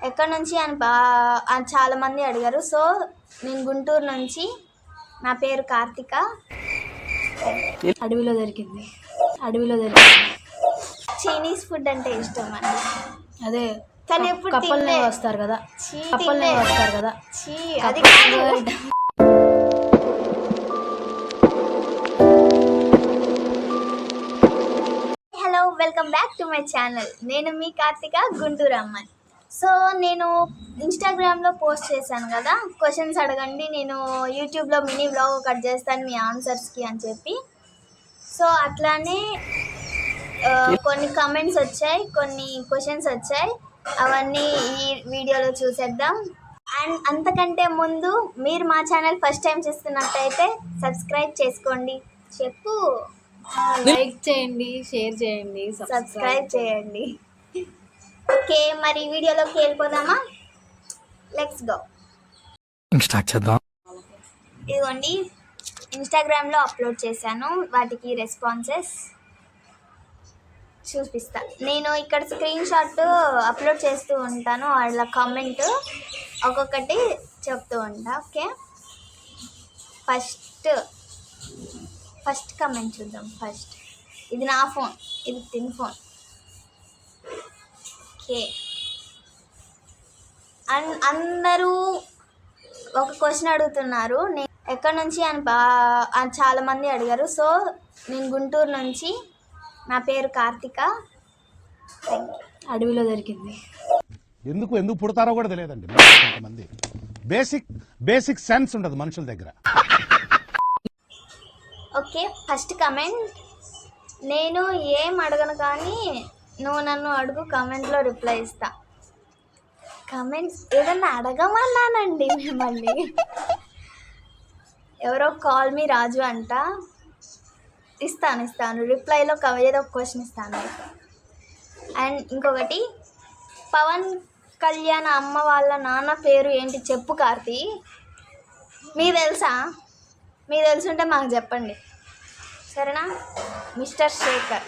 ఎక్కడి నుంచి అని చాలామంది అడిగారు. సో నేను గుంటూరు నుంచి, నా పేరు కార్తిక. అడవిలో దొరికింది. చైనీస్ ఫుడ్ అంటే ఇష్టం అండి. అదే కానీ ఎప్పుడు కప్పల్నే వస్తారు కదా, అది కాదు. Hello, welcome back to my channel. నేను మీ కార్తిక, గుంటూరు అమ్మాయి. సో నేను ఇన్స్టాగ్రామ్లో పోస్ట్ చేశాను కదా, క్వశ్చన్స్ అడగండి, నేను యూట్యూబ్లో మినీ బ్లాగ్ కట్ చేస్తాను మీ ఆన్సర్స్కి అని చెప్పి. సో అట్లానే కొన్ని కమెంట్స్ వచ్చాయి, కొన్ని క్వశ్చన్స్ వచ్చాయి. అవన్నీ ఈ వీడియోలో చూసేద్దాం. అండ్ అంతకంటే ముందు మీరు మా ఛానల్ ఫస్ట్ టైం చూస్తున్నట్టయితే సబ్స్క్రైబ్ చేసుకోండి. చెప్పు. లైక్ చేయండి, షేర్ చేయండి, సబ్స్క్రైబ్ చేయండి. ఓకే, మరి వీడియోలోకి వెళ్ళిపోదామా? Let's go. స్టార్ట్ చేద్దాం. ఇదిగోండి, ఇన్స్టాగ్రామ్లో అప్లోడ్ చేశాను, వాటికి రెస్పాన్సెస్ చూపిస్తా. నేను ఇక్కడ స్క్రీన్ షాట్ అప్లోడ్ చేస్తూ ఉంటాను, వాళ్ళ కామెంట్ ఒక్కొక్కటి చెప్తూ ఉంటా. ఓకే, ఫస్ట్ కామెంట్ చూద్దాం. ఇది నా ఫోన్, ఇది తిన్ ఫోన్. ఓకే, అందరూ ఒక క్వశ్చన్ అడుగుతున్నారు, నేను ఎక్కడి నుంచి అని చాలామంది అడిగారు. సో నేను గుంటూరు నుంచి, నా పేరు కార్తిక. అడవిలో దొరికింది. ఎందుకు పుడతారో కూడా తెలియదండి కొంతమంది. బేసిక్ సెన్స్ ఉండదు మనుషుల దగ్గర. Okay, first comment. నేను ఏం అడగను కానీ నువ్వు నన్ను అడుగు, కమెంట్లో రిప్లై ఇస్తా. కమెంట్స్ ఏదన్నా అడగమన్నానండి మిమ్మల్ని. ఎవరో కాల్ మీ రాజు అంట. ఇస్తాను రిప్లైలో ఏదో ఒక క్వశ్చన్ ఇస్తాను. అండ్ ఇంకొకటి, పవన్ కళ్యాణ్ అమ్మ వాళ్ళ నాన్న పేరు ఏంటి చెప్పు కార్తీ. మీకు తెలుసా? మీకు తెలుసుంటే మాకు చెప్పండి, సరేనా? మిస్టర్ శేఖర్.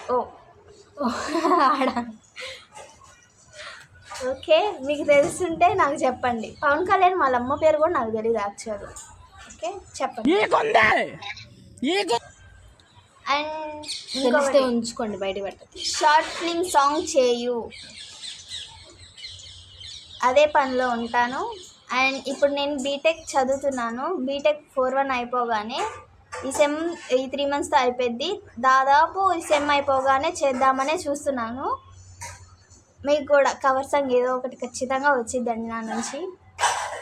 ఓకే, మీకు తెలుసుంటే నాకు చెప్పండి. పవన్ కళ్యాణ్ వాళ్ళ అమ్మ పేరు కూడా నాకు తెలియదు యాక్చువల్. ఓకే, చెప్పండి. అండ్ తెలిస్తే ఉంచుకోండి, బయట పెట్టండి. షార్ట్ ఫిల్మ్ సాంగ్ చేయు, అదే పనిలో ఉంటాను. అండ్ ఇప్పుడు నేను బీటెక్ చదువుతున్నాను. బీటెక్ 4-1 అయిపోగానే ఈ 3 monthsతో అయిపోద్ది. దాదాపు ఈ సెమ్ అయిపోగానే చేద్దామనే చూస్తున్నాను. మీకు కూడా కవర్ సాంగ్ ఏదో ఒకటి ఖచ్చితంగా వచ్చిద్దండి నా నుంచి.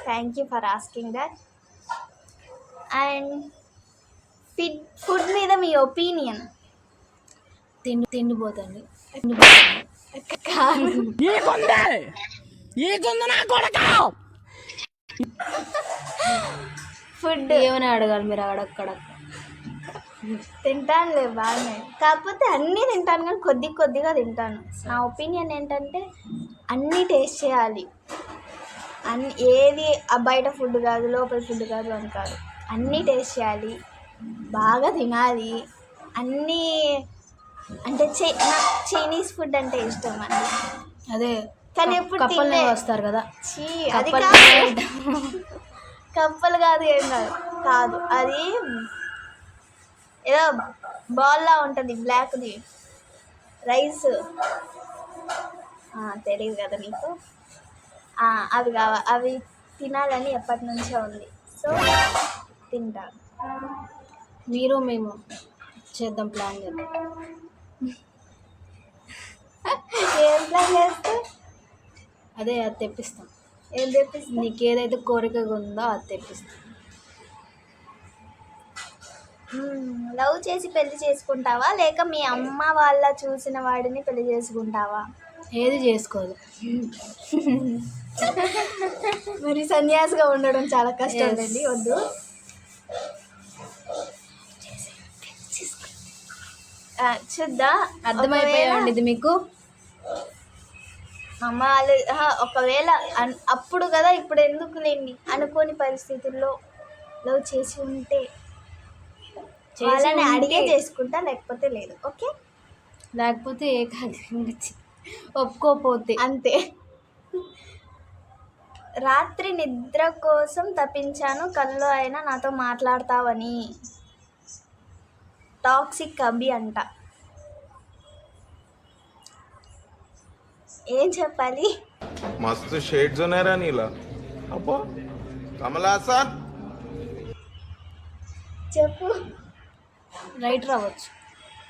Thank you for asking that. And food మీద మీ ఒపీనియన్? తిండిపోతండి. ఫుడ్ ఏమైనా అడగాలి మీరు, అడగక్కడ తింటానులే బాగానే, కాకపోతే అన్నీ తింటాను కానీ కొద్దిగా తింటాను. నా ఒపీనియన్ ఏంటంటే అన్నీ టేస్ట్ చేయాలి. ఏది బయట ఫుడ్ కాదు, లోపల ఫుడ్ కాదు అని కాదు, అన్నీ టేస్ట్ చేయాలి, బాగా తినాలి అన్నీ. అంటే నాకు చైనీస్ ఫుడ్ అంటే ఇష్టం అండి. అదే కానీ ఎప్పుడు కప్పల్నే వస్తారు కదా, అది కాదు, కప్పలు కాదు, ఏం కాదు, అది ఏదో బాల్లా ఉంటుంది బ్లాక్ది, రైస్. తెలియదు కదా నీకు. అవి అవి తినాలని ఎప్పటి నుంచో ఉంది. సో తింటాను. మీరు మేము చేద్దాం, ప్లాన్ చేద్దాం. ఏం ప్లాన్ చేస్తే? అదే అది తెప్పిస్తాం. ఏం తెప్పిస్తాం? నీకు ఏదైతే కోరికగా ఉందో అది తెప్పిస్తాం. లవ్ చేసి పెళ్లి చేసుకుంటావా, లేక మీ అమ్మ వాళ్ళ చూసిన వాడిని పెళ్లి చేసుకుంటావా? ఏది చేసుకోదు. మరి సన్యాసిగా ఉండడం చాలా కష్టం అండి, వద్దు. చూద్దా, అర్థమైపోయాయండి ఇది మీకు. అమ్మ వాళ్ళు ఒకవేళ అప్పుడు కదా, ఇప్పుడు ఎందుకు లేండి, అనుకోని పరిస్థితుల్లో లవ్ చేసి ఉంటే వాళ్ళని అడిగే చేసుకుంటా, లేకపోతే లేదు. ఓకే, లేకపోతే ఒప్పుకోపోతే అంతే. రాత్రి నిద్ర కోసం తప్పించాను, కల్లో అయినా నాతో మాట్లాడతావని. టాక్సిక్ అభి అంట. ఏం చెప్పాలి? मस्त शेड जो नाही राणीला अप्पा कमला असा చెప్పు. రైటర్ అవ్వచ్చు,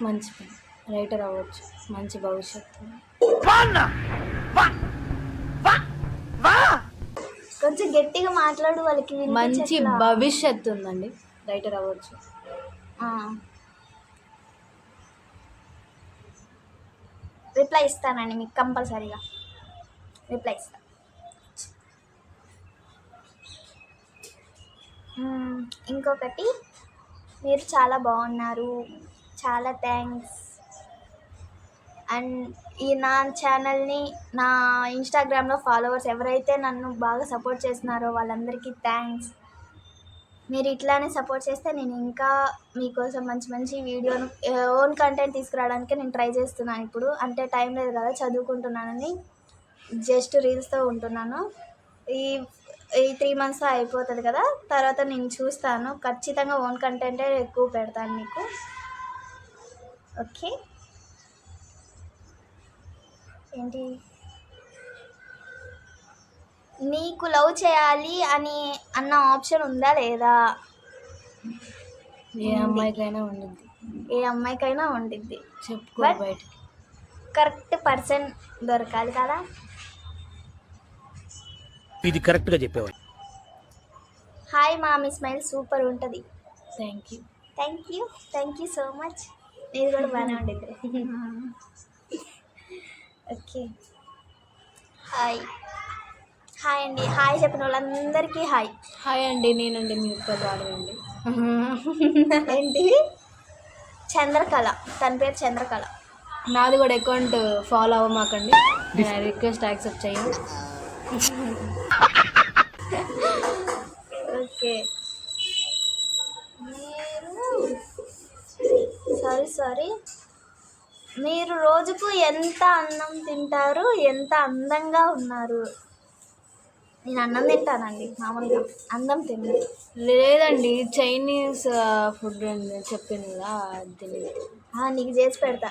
మంచి పని. రైటర్ అవ్వచ్చు, మంచి భవిష్యత్తు. కొంచెం గట్టిగా మాట్లాడు, వాళ్ళకి మంచి వినిపించట్లా. భవిష్యత్తు ఉందండి, రైటర్ అవ్వచ్చు. రిప్లై ఇస్తానండి మీకు, కంపల్సరీగా రిప్లై ఇస్తాను. ఇంకొకటి, మీరు చాలా బాగున్నారు, చాలా థ్యాంక్స్. అండ్ నా ఛానల్ని, నా ఇన్స్టాగ్రామ్లో ఫాలోవర్స్ ఎవరైతే నన్ను బాగా సపోర్ట్ చేస్తున్నారో వాళ్ళందరికీ థ్యాంక్స్. మీరు ఇట్లానే సపోర్ట్ చేస్తే నేను ఇంకా మీకోసం మంచి మంచి వీడియోను, ఓన్ కంటెంట్ తీసుకురావడానికి నేను ట్రై చేస్తున్నాను. ఇప్పుడు అంటే టైం లేదు కదా, చదువుకుంటున్నానని జస్ట్ రీల్స్తో ఉంటున్నాను. ఈ 3 months అయిపోతుంది కదా, తర్వాత నేను చూస్తాను. ఖచ్చితంగా ఓన్ కంటెంటే ఎక్కువ పెడతాను మీకు. ఓకే. ఏంటి, నీకు లవ్ చేయాలి అన్న ఆప్షన్ ఉందా లేదా? ఏ అమ్మాయికైనా ఉండింది, ఏ అమ్మాయికైనా ఉండిద్ది. చెప్పుకో But- బయటికి. కరెక్ట్ పర్సన్ దొరకాలి కదా. ఇది కరెక్ట్గా చెప్పేవాడు. హాయ్ మామీ స్మైల్ సూపర్ ఉంటుంది. Thank you. Thank you so much. మీరు కూడా బాగానే ఉండిద్ది. ఓకే. హాయ్ అండి. హాయ్ చెప్పిన వాళ్ళందరికీ హాయ్. హాయ్ అండి, నేనండి మీ ఉప్పల్ వాడనండి. ఏంటి, చంద్రకళ, తన పేరు చంద్రకళ. నాది కూడా అకౌంట్ ఫాలో అవ్వమాకండి, రిక్వెస్ట్ యాక్సెప్ట్ చేయండి. ఓకే. సారీ మీరు రోజుకు ఎంత అన్నం తింటారు, ఎంత అందంగా ఉన్నారు? నేను అన్నం తింటానండి, మామూలుగా అన్నం తిన్నాను. లేదండి, చైనీస్ ఫుడ్ అండి చెప్పింది కదా, అది తినేది. నీకు చేసి పెడతా,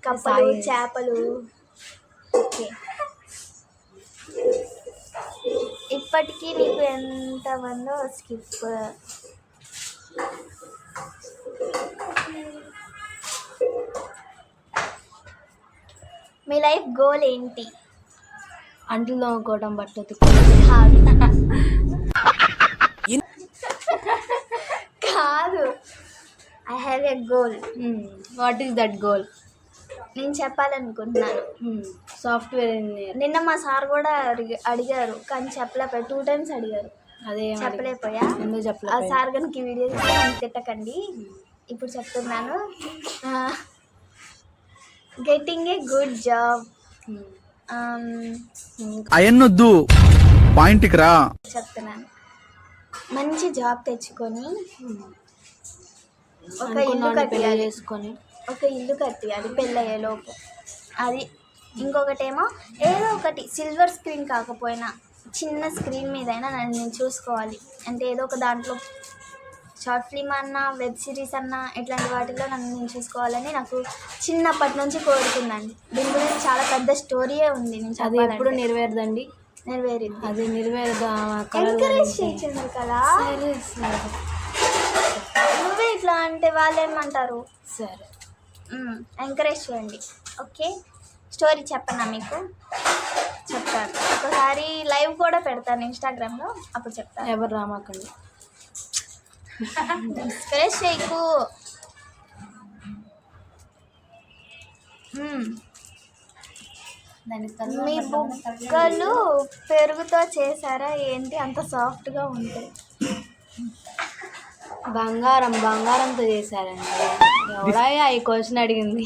కప్పలు, సాయి. చేపలు. ఓకే. ఇప్పటికీ నీకు ఎంతమందో స్కిప్. మీ లైఫ్ గోల్ ఏంటి? అంట్లు తోముకోవడం, బట్టలు కాదు, I have a goal. What is that goal? నేను చెప్పాలనుకుంటున్నాను. Software engineer. నిన్న మా సార్ కూడా అడిగారు, కానీ చెప్పలేకపోయా. 2 times అడిగారు, అదే చెప్పలేకపోయా. ఎందుకు ఆ చెప్పలేదు? సార్ కనుక ఈ వీడియో తిట్టకండి. ఇప్పుడు చెప్తున్నాను. Getting a good job. అయన్నొద్దు, పాయింట్కి రా. చెప్తున్నాను, మంచి జాబ్ తెచ్చుకొని ఒక ఇల్లు అనుకున్నాను పెళ్లి కట్టియాలి. చేసుకొని. ఒక ఇల్లు కట్టియాలి పెళ్ళయ్యేలోపు. అది. ఇంకొకటేమో ఏదో ఒకటి సిల్వర్ స్క్రీన్ కాకపోయినా చిన్న స్క్రీన్ మీదైనా నన్ను నేను చూసుకోవాలి. అంటే ఏదో ఒక దాంట్లో షార్ట్ ఫిల్మ్ అన్నా, వెబ్ సిరీస్ అన్నా, ఇట్లాంటి వాటిల్లో నన్ను నేను చూసుకోవాలని నాకు చిన్నప్పటి నుంచి కోరుకుందండి. దీని గురించి చాలా పెద్ద స్టోరీయే ఉంది. నేను అది చెప్పాలంటే. ఎప్పుడు నెరవేరదండి, నెరవేరింది. అది నెరవేరదా? ఎంకరేజ్ చేయొచ్చు కదా. నువ్వే ఇట్లా అంటే వాళ్ళు ఏమంటారు? సరే, ఎంకరేజ్ చేయండి. ఓకే. స్టోరీ చెప్పనా మీకు? చెప్తాను. ఒకసారి లైవ్ కూడా పెడతాను ఇన్స్టాగ్రామ్లో, అప్పుడు చెప్తాను. ఎవరు రామాకండి. ఎంకరేజ్ చేయకు. మీ బుగ్గలు పెరుగుతో చేశారా ఏంటి అంత సాఫ్ట్గా ఉంటాయి? బంగారంతో చేశారండి. ఎవడా ఈ క్వశ్చన్ అడిగింది?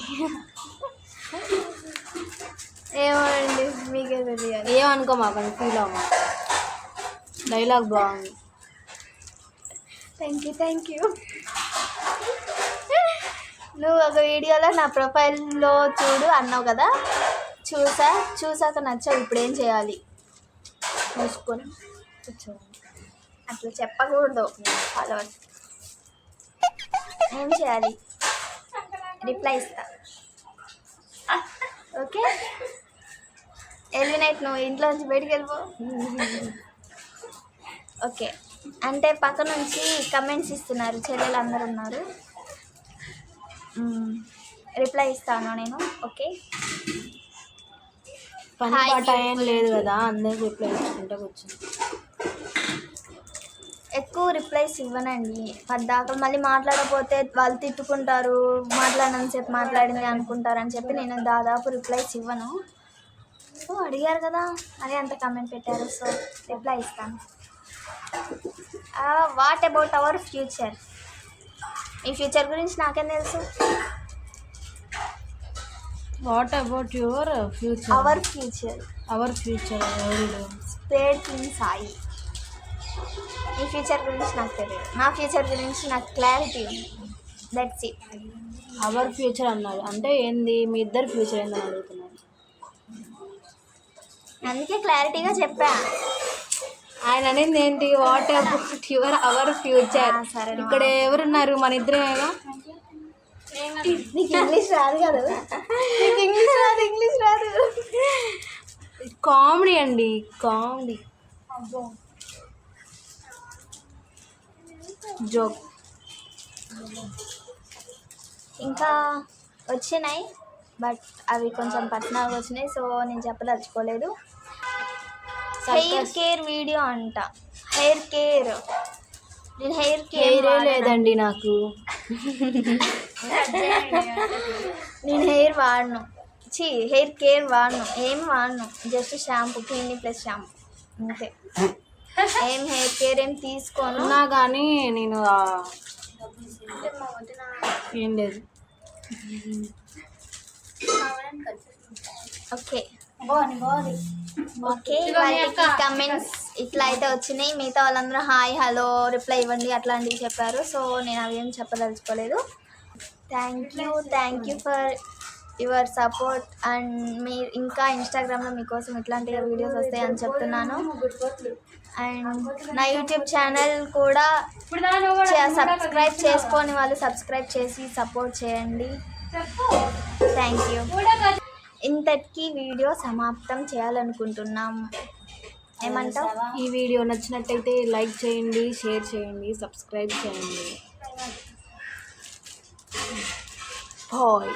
ఏమండి మీకే తెలియాలి. ఏమనుకో మాకండి, ఫీల్ అవ్వ. డైలాగ్ బాగుంది. Thank you. నువ్వు ఒక వీడియోలో నా ప్రొఫైల్లో చూడు అన్నావు కదా, చూసాక నచ్చావు. ఇప్పుడు ఏం చేయాలి? చూసుకొని కూర్చోండి. అట్లా చెప్పకూడదు ఫాలోవర్స్. ఏం చేయాలి? రిప్లై ఇస్తా. ఓకే ఎవ్రీ నైట్ నువ్వు ఇంట్లో నుంచి బయటికి వెళ్ళిపో. ఓకే అంటే పక్క నుంచి కమెంట్స్ ఇస్తున్నారు, చెల్లెలు అందరు ఉన్నారు. రిప్లై ఇస్తాను నేను. ఓకే పని Hi, పాట ఏం లేదు కదా, అందరికి రిప్లై ఇచ్చుకుంటే కూర్చుంది. ఎక్కువ రిప్లైస్ ఇవ్వనండి, పద్దాక మళ్ళీ మాట్లాడకపోతే వాళ్ళు తిట్టుకుంటారు, మాట్లాడినంతసేపు మాట్లాడింది అనుకుంటారు అని చెప్పి నేను దాదాపు రిప్లైస్ ఇవ్వను. సో అడిగారు కదా, అదే అంత కమెంట్ పెట్టారు, సో రిప్లై ఇస్తాను. What about our future? ఈ ఫ్యూచర్ గురించి నాకేం తెలుసు. What about your future? Our future ఎవరు? స్పేడ్ ఇన్ సాయి. ఈ ఫ్యూచర్ గురించి నాకు తెలియదు, నా ఫ్యూచర్ గురించి నాకు క్లారిటీ ఉంది. That's it. అవర్ ఫ్యూచర్ అన్నారు అంటే ఏంది? మీ ఇద్దరు ఫ్యూచర్ ఏందని అడుగుతున్నారు. అందుకే క్లారిటీగా చెప్పా. ఆయన అనేది ఏంటి? What about your our future. సరే ఇక్కడ ఎవరున్నారు? మన ఇద్దరేగా. నీకు ఇంగ్లీష్ రాదు కదా? నీకు ఇంగ్లీష్ రాదు. కామెడీ అండి, కామెడీ జోక్. ఇంకా వచ్చినాయి బట్ అవి కొంచెం పర్సనల్గా వచ్చినాయి, సో నేను చెప్పదలుచుకోలేదు. హెయిర్ కేర్ వీడియో అంట. హెయిర్ కేర్, నేను హెయిర్ కేర్ లేదండి నాకు. నేను హెయిర్ వాడను, హెయిర్ కేర్ వాడను, ఏం వాడను, just shampoo, cleaning plus shampoo అంతే. ఏం హెయిర్ కేర్ ఏం తీసుకోను. ఉన్నా కానీ నేను ఏం లేదు. ఓకే ఓకే వాళ్ళకి కమెంట్స్ ఇట్లా అయితే వచ్చినాయి. మిగతా వాళ్ళందరూ హాయ్ హలో రిప్లై ఇవ్వండి అట్లాంటివి చెప్పారు, సో నేను అవి ఏం చెప్పదలుచుకోలేదు. Thank you for your support. And మీరు ఇంకా ఇన్స్టాగ్రామ్లో మీకోసం ఇట్లాంటి వీడియోస్ వస్తాయని చెప్తున్నాను. అండ్ నా యూట్యూబ్ ఛానల్ కూడా సబ్స్క్రైబ్ చేసుకొని వాళ్ళు సబ్స్క్రైబ్ చేసి సపోర్ట్ చేయండి. Thank you. ఇంతటికి వీడియో సమాప్తం చేయాలనుకుంటున్నాం. ఏమంటావు? ఈ వీడియో నచ్చినట్టయితే లైక్ చేయండి, షేర్ చేయండి, సబ్స్క్రైబ్ చేయండి. బాయ్.